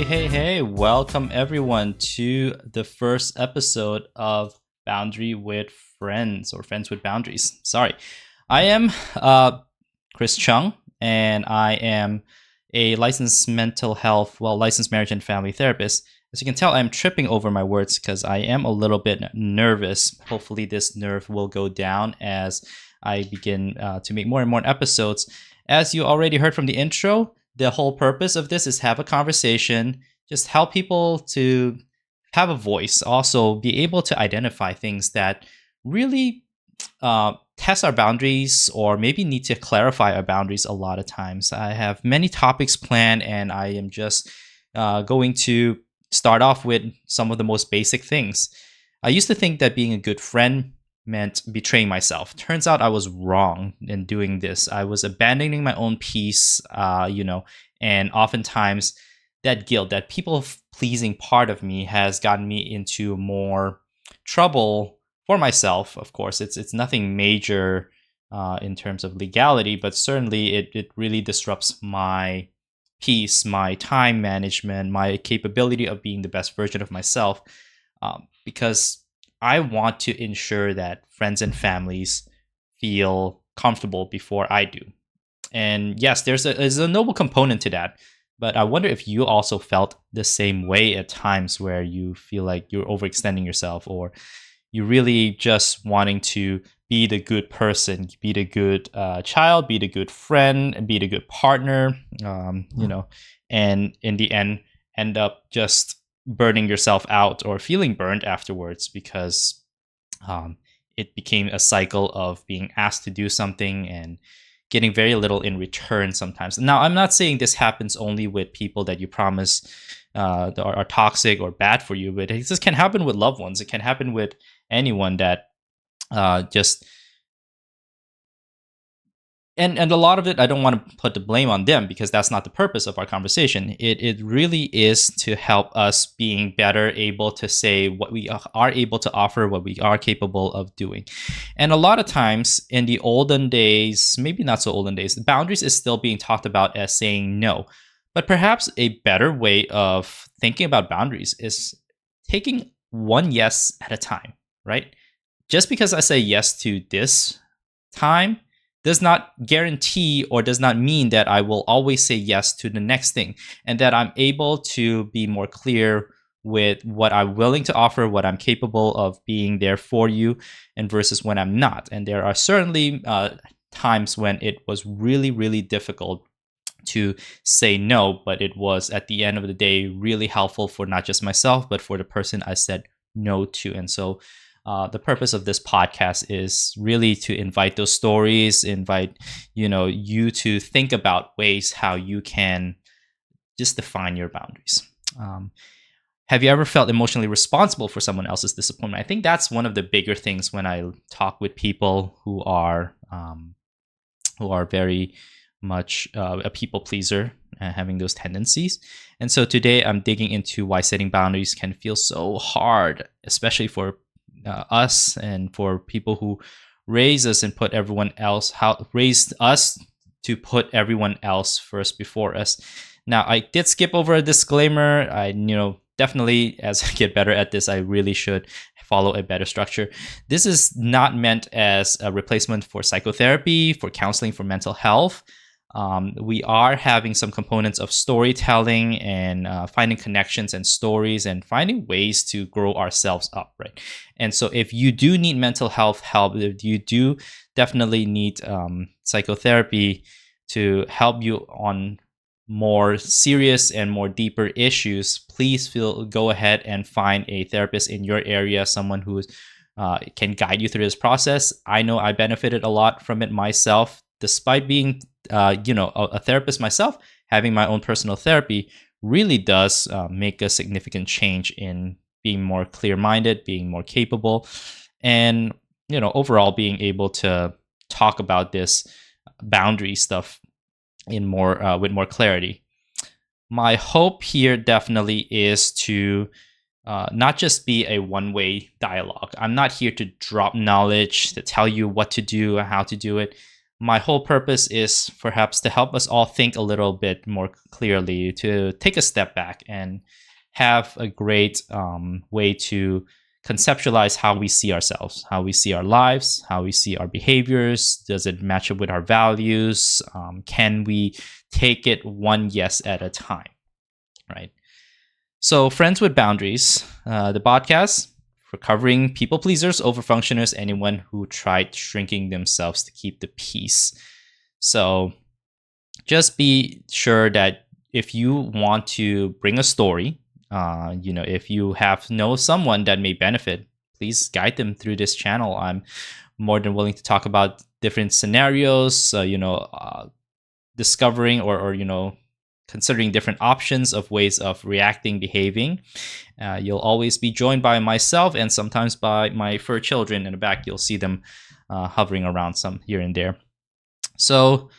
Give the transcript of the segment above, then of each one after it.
Hey, welcome everyone to the first episode of Boundary with Friends or Friends with Boundaries. Sorry. I am Chris Chung, and I am a licensed licensed marriage and family therapist. As you can tell, I'm tripping over my words because I am a little bit nervous. Hopefully, this nerve will go down as I begin to make more and more episodes. As you already heard from the intro, the whole purpose of this is have a conversation, just help people to have a voice, also be able to identify things that really test our boundaries or maybe need to clarify our boundaries a lot of times. I have many topics planned, and I am just going to start off with some of the most basic things. I used to think that being a good friend meant betraying myself. Turns out I was wrong in doing this. I was abandoning my own peace, and oftentimes that guilt, that people-pleasing part of me has gotten me into more trouble for myself. Of course, it's nothing major in terms of legality, but certainly it really disrupts my peace, my time management, my capability of being the best version of myself, because I want to ensure that friends and families feel comfortable before I do. And yes, there's a noble component to that. But I wonder if you also felt the same way at times where you feel like you're overextending yourself, or you're really just wanting to be the good person, be the good child, be the good friend, and be the good partner, and in the end up just burning yourself out or feeling burned afterwards because it became a cycle of being asked to do something and getting very little in return sometimes. Now, I'm not saying this happens only with people that you promise are toxic or bad for you, but this can happen with loved ones. It can happen with anyone that just and a lot of it, I don't want to put the blame on them because that's not the purpose of our conversation. It really is to help us being better able to say what we are able to offer, what we are capable of doing. And a lot of times in the olden days, maybe not so olden days, boundaries is still being talked about as saying no. But perhaps a better way of thinking about boundaries is taking one yes at a time, right? Just because I say yes to this time does not guarantee or does not mean that I will always say yes to the next thing, and that I'm able to be more clear with what I'm willing to offer, what I'm capable of being there for you, and versus when I'm not. And there are certainly times when it was really, really difficult to say no, but it was at the end of the day really helpful for not just myself, but for the person I said no to. And so the purpose of this podcast is really to invite those stories, invite you to think about ways how you can just define your boundaries. Have you ever felt emotionally responsible for someone else's disappointment? I think that's one of the bigger things when I talk with people who are very much a people pleaser, having those tendencies. And so today I'm digging into why setting boundaries can feel so hard, especially for us and for people who raised us and raised us to put everyone else first before us. Now, I did skip over a disclaimer. I definitely, as I get better at this, I really should follow a better structure. This is not meant as a replacement for psychotherapy, for counseling, for mental health. We are having some components of storytelling and finding connections and stories and finding ways to grow ourselves up, right? And so if you do need mental health help, if you do definitely need psychotherapy to help you on more serious and more deeper issues, please go ahead and find a therapist in your area, someone who can guide you through this process. I know I benefited a lot from it myself, despite being a therapist myself. Having my own personal therapy really does make a significant change in being more clear-minded, being more capable, and overall being able to talk about this boundary stuff in more with more clarity. My hope here definitely is to not just be a one-way dialogue. I'm not here to drop knowledge, to tell you what to do and how to do it. my whole purpose is perhaps to help us all think a little bit more clearly, to take a step back and have a great way to conceptualize how we see ourselves, how we see our lives, how we see our behaviors. Does it match up with our values? Can we take it one yes at a time, right? So, Friends with Boundaries, the podcast for covering people pleasers, overfunctioners, anyone who tried shrinking themselves to keep the peace. So, just be sure that if you want to bring a story, if you know someone that may benefit, please guide them through this channel. I'm more than willing to talk about different scenarios, discovering or considering different options of ways of reacting, behaving. You'll always be joined by myself and sometimes by my fur children in the back. You'll see them hovering around some here and there. So,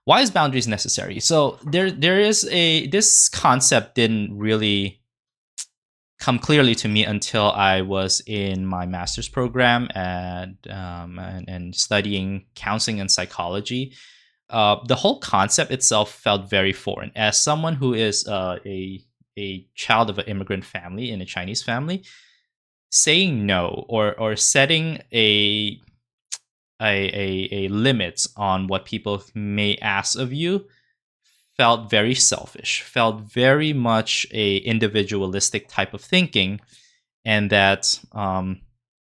why is boundaries necessary? So there is this concept didn't really come clearly to me until I was in my master's program and studying counseling and psychology. The whole concept itself felt very foreign. As someone who is a child of an immigrant family in a Chinese family, saying no or setting a limit on what people may ask of you felt very selfish, felt very much a individualistic type of thinking, and that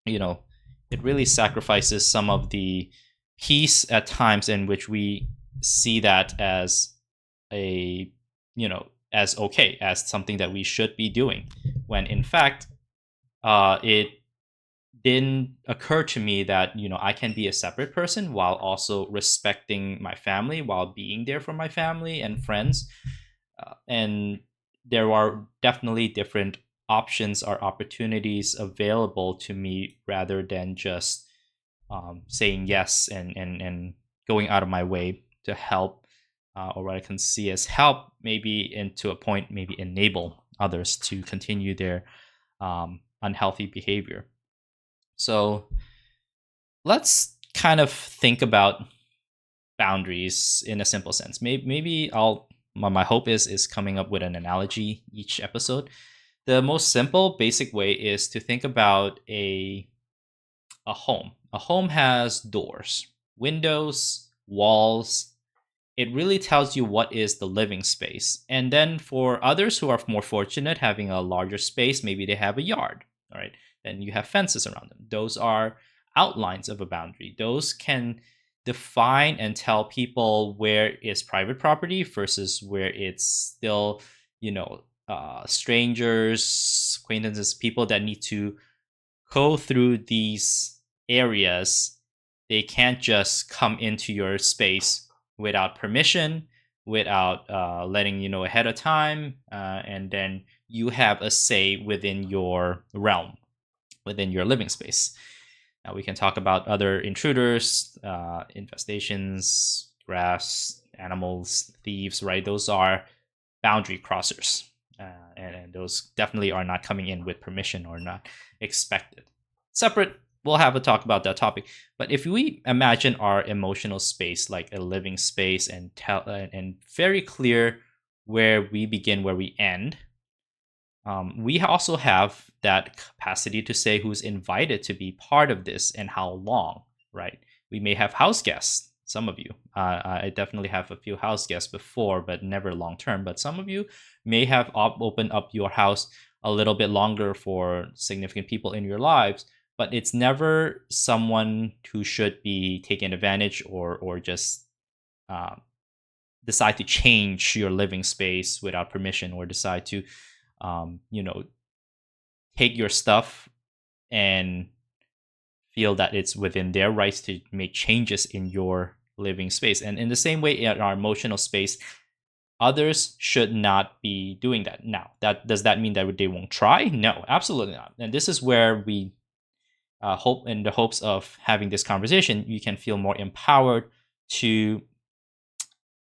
it really sacrifices some of the peace at times in which we see that as as okay, as something that we should be doing, when in fact it didn't occur to me that I can be a separate person while also respecting my family, while being there for my family and friends. And there are definitely different options or opportunities available to me rather than just saying yes and going out of my way to help, or what I can see as help, maybe into a point, maybe enable others to continue their unhealthy behavior. So let's kind of think about boundaries in a simple sense. Maybe my hope is coming up with an analogy each episode. The most simple, basic way is to think about a home. A home has doors, windows, walls. It really tells you what is the living space. And then for others who are more fortunate, having a larger space, maybe they have a yard, all right? Then you have fences around them. Those are outlines of a boundary. Those can define and tell people where is private property versus where it's still, strangers, acquaintances, people that need to go through these areas. They can't just come into your space without permission, without letting you know ahead of time, and then you have a say within your realm, within your living space. Now we can talk about other intruders, infestations, grass, animals, thieves, right? Those are boundary crossers. And those definitely are not coming in with permission or not expected. Separate, we'll have a talk about that topic. But if we imagine our emotional space like a living space and very clear where we begin, where we end, we also have that capacity to say who's invited to be part of this and how long, right? We may have house guests, some of you. I definitely have a few house guests before, but never long term. But some of you may have opened up your house a little bit longer for significant people in your lives, but it's never someone who should be taken advantage or just decide to change your living space without permission, or decide to take your stuff and feel that it's within their rights to make changes in your living space. And in the same way, in our emotional space, others should not be doing that. Now, does that mean that they won't try? No, absolutely not. And this is where we hope, in the hopes of having this conversation, you can feel more empowered to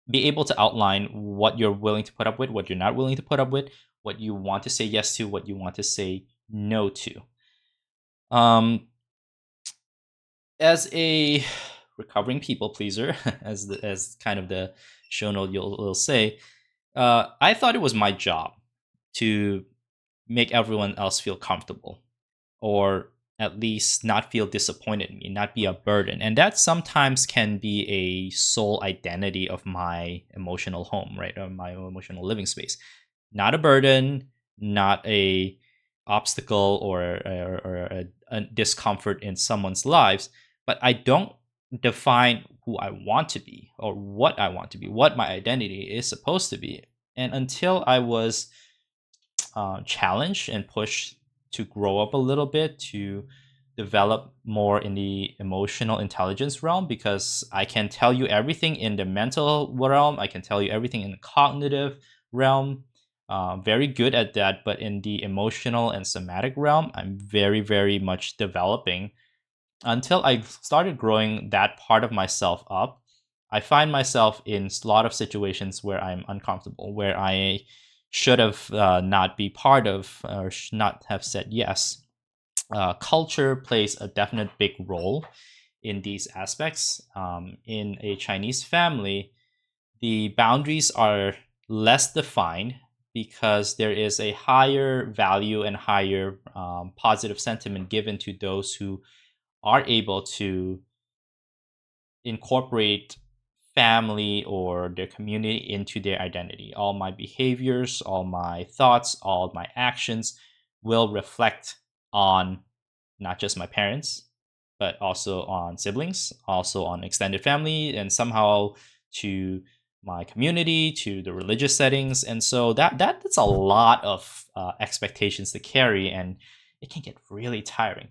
be able to outline what you're willing to put up with, what you're not willing to put up with, what you want to say yes to, what you want to say no to. As a recovering people pleaser, as kind of the show note you'll say, I thought it was my job to make everyone else feel comfortable, or at least not feel disappointed in me, not be a burden. And that sometimes can be a sole identity of my emotional home, right? Or my emotional living space. Not a burden, not a obstacle or a discomfort in someone's lives, but I don't define who I want to be or what I want to be, what my identity is supposed to be. And until I was challenged and pushed to grow up a little bit, to develop more in the emotional intelligence realm, because I can tell you everything in the mental realm, I can tell you everything in the cognitive realm. Very good at that, but in the emotional and somatic realm, I'm very, very much developing. Until I started growing that part of myself up, I find myself in a lot of situations where I'm uncomfortable, where I should have not be part of or not have said yes. Culture plays a definite big role in these aspects. In a Chinese family, the boundaries are less defined because there is a higher value and higher positive sentiment given to those who are able to incorporate family or their community into their identity. All my behaviors, all my thoughts, all my actions will reflect on not just my parents, but also on siblings, also on extended family, and somehow to my community, to the religious settings. And so that's a lot of expectations to carry, and it can get really tiring.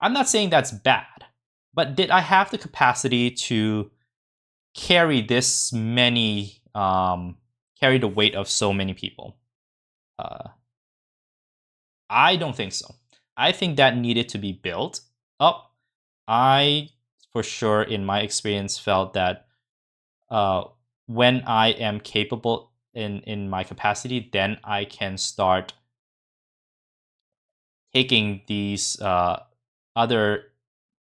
I'm not saying that's bad, but did I have the capacity to carry this many, carry the weight of so many people? Uh, I don't think so. I think that needed to be built up. I, for sure, in my experience, felt that uh, when I am capable in my capacity, then I can start taking these other,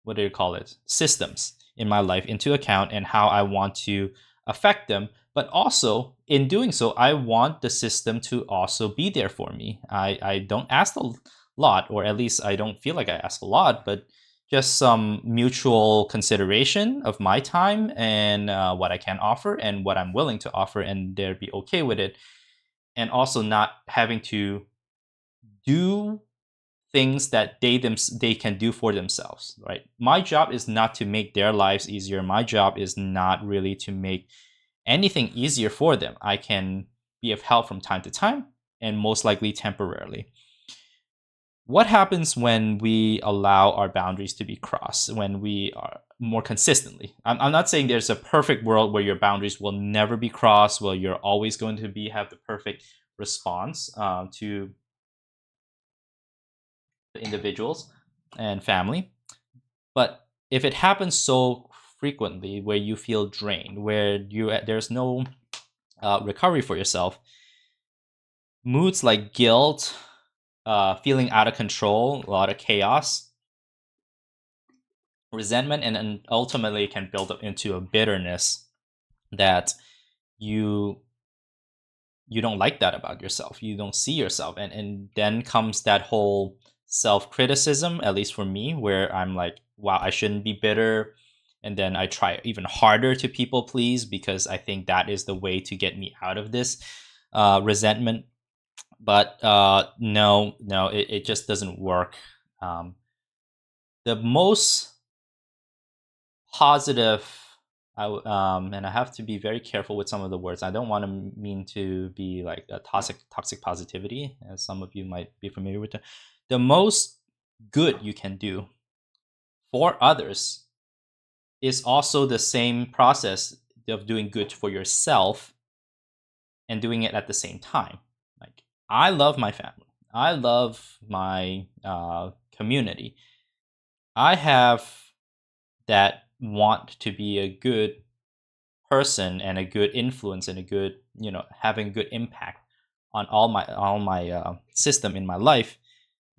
what do you call it, systems in my life into account and how I want to affect them. But also, in doing so, I want the system to also be there for me. I don't ask a lot, or at least I don't feel like I ask a lot, but just some mutual consideration of my time and what I can offer and what I'm willing to offer, and they'll be okay with it. And also not having to do things that they can do for themselves, right? My job is not to make their lives easier. My job is not really to make anything easier for them. I can be of help from time to time, and most likely temporarily. What happens when we allow our boundaries to be crossed, when we are more consistently? I'm not saying there's a perfect world where your boundaries will never be crossed, where you're always going to have the perfect response to the individuals and family. But if it happens so frequently, where you feel drained, where there's no recovery for yourself, moods like guilt, feeling out of control, a lot of chaos, resentment, and ultimately can build up into a bitterness that you don't like that about yourself. You don't see yourself, and then comes that whole self-criticism, at least for me, where I'm like, wow, I shouldn't be bitter. And then I try even harder to people please, because I think that is the way to get me out of this resentment. But no, it just doesn't work. The most positive, and I have to be very careful with some of the words. I don't want to mean to be like a toxic positivity, as some of you might be familiar with. The most good you can do for others is also the same process of doing good for yourself and doing it at the same time. Like, I love my family. I love my community. I have that want to be a good person and a good influence and a good, having good impact on all my system in my life.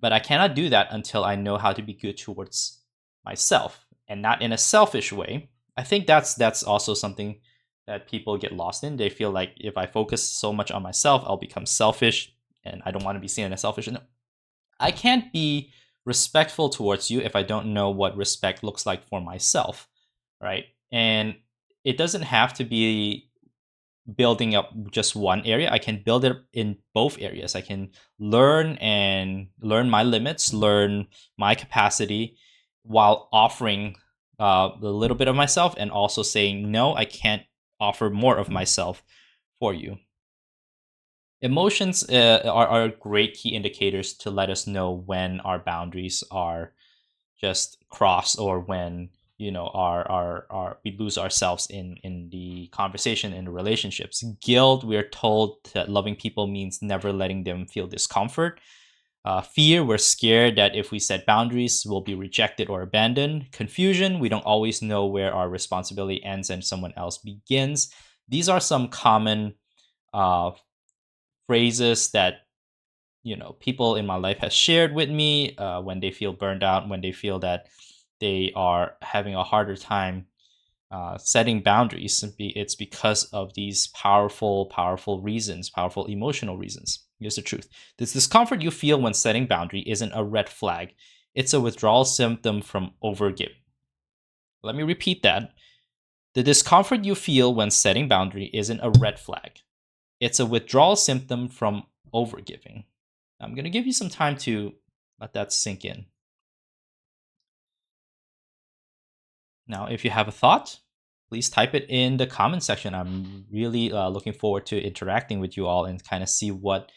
But I cannot do that until I know how to be good towards myself, and not in a selfish way, I think that's also something that people get lost in. They feel like if I focus so much on myself, I'll become selfish, and I don't want to be seen as selfish. No, I can't be respectful towards you if I don't know what respect looks like for myself, right? And it doesn't have to be building up just one area. I can build it in both areas. I can learn my limits, learn my capacity, while offering a little bit of myself, and also saying no, I can't offer more of myself for you. Emotions are great key indicators to let us know when our boundaries are just crossed, or when our we lose ourselves in the conversation, in the relationships. Guilt, we are told that loving people means never letting them feel discomfort. Fear, we're scared that if we set boundaries, we'll be rejected or abandoned. Confusion, we don't always know where our responsibility ends and someone else begins. These are some common uh, phrases that people in my life has shared with me when they feel burned out, when they feel that they are having a harder time setting boundaries. It's because of these powerful reasons, powerful emotional reasons. Here's the truth: this discomfort you feel when setting boundary isn't a red flag, it's a withdrawal symptom from overgiving. Let me repeat that. The discomfort you feel when setting boundary isn't a red flag, it's a withdrawal symptom from overgiving. I'm going to give you some time to let that sink in. Now, if you have a thought, please type it in the comment section. I'm really looking forward to interacting with you all and kind of see what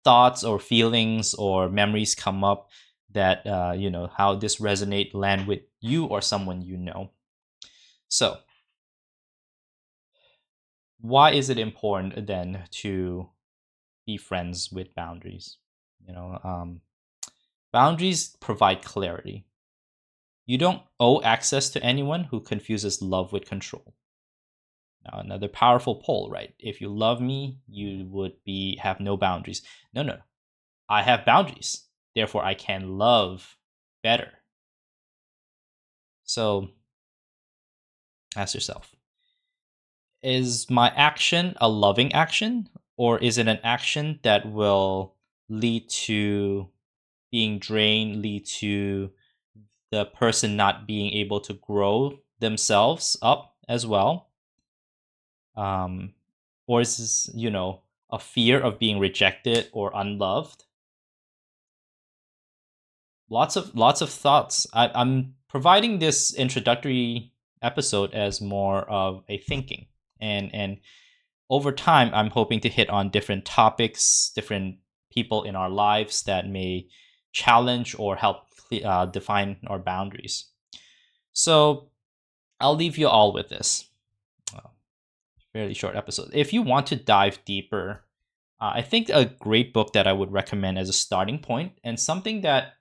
thoughts or feelings or memories come up that, how this resonate, land with you or someone you know. So, why is it important then to be friends with boundaries? Boundaries provide clarity. You don't owe access to anyone who confuses love with control. Now, another powerful pole, right? If you love me, you would have no boundaries. No. I have boundaries. Therefore, I can love better. So, ask yourself, is my action a loving action, or is it an action that will lead to being drained, lead to the person not being able to grow themselves up as well? Or is this, a fear of being rejected or unloved? Lots of thoughts. I'm providing this introductory episode as more of a thinking, and over time, I'm hoping to hit on different topics, different people in our lives that may challenge or help define our boundaries. So I'll leave you all with this. Fairly short episode. If you want to dive deeper, I think a great book that I would recommend as a starting point, and something that,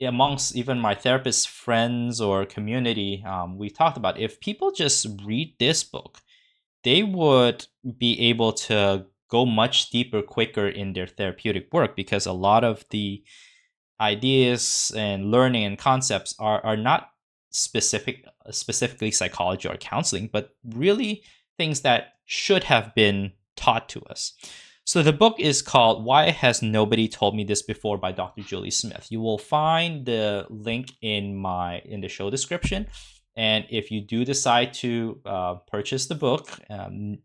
amongst even my therapist friends or community, we talked about, if people just read this book, they would be able to go much deeper quicker in their therapeutic work, because a lot of the ideas and learning and concepts are not specifically psychology or counseling, but really things that should have been taught to us. So the book is called Why Has Nobody Told Me This Before by Dr. Julie Smith. You will find the link in the show description. And if you do decide to purchase the book,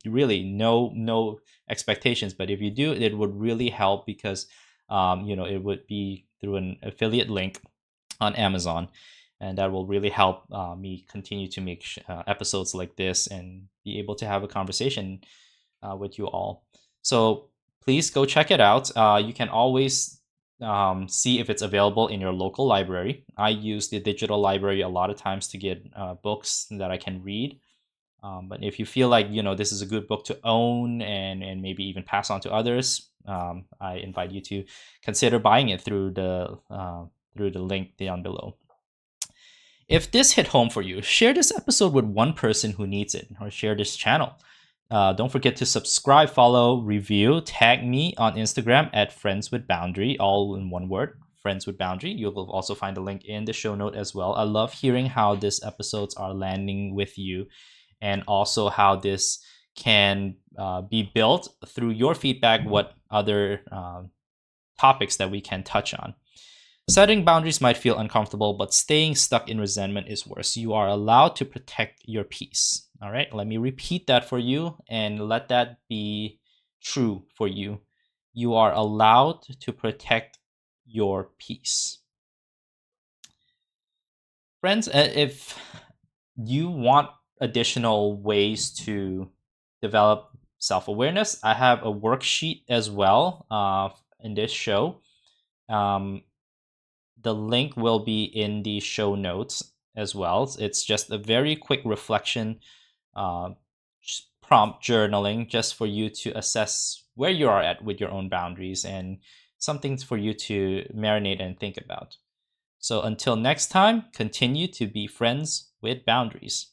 really no expectations. But if you do, it would really help, because it would be through an affiliate link on Amazon, and that will really help me continue to make episodes like this and be able to have a conversation with you all. So please go check it out. You can always see if it's available in your local library. I use the digital library a lot of times to get books that I can read. But if you feel like this is a good book to own and maybe even pass on to others, I invite you to consider buying it through the link down below. If this hit home for you, share this episode with one person who needs it, or share this channel. Don't forget to subscribe, follow, review, tag me on Instagram at Friends with Boundary, all in one word, Friends with Boundary. You'll also find a link in the show note as well. I love hearing how these episodes are landing with you, and also how this can be built through your feedback, what other topics that we can touch on. Setting boundaries might feel uncomfortable, but staying stuck in resentment is worse. You are allowed to protect your peace. All right, let me repeat that for you and let that be true for you. You are allowed to protect your peace. Friends, if you want additional ways to develop self-awareness, I have a worksheet as well in this show. The link will be in the show notes as well. It's just a very quick reflection, prompt journaling, just for you to assess where you are at with your own boundaries, and something for you to marinate and think about. So until next time, continue to be friends with boundaries.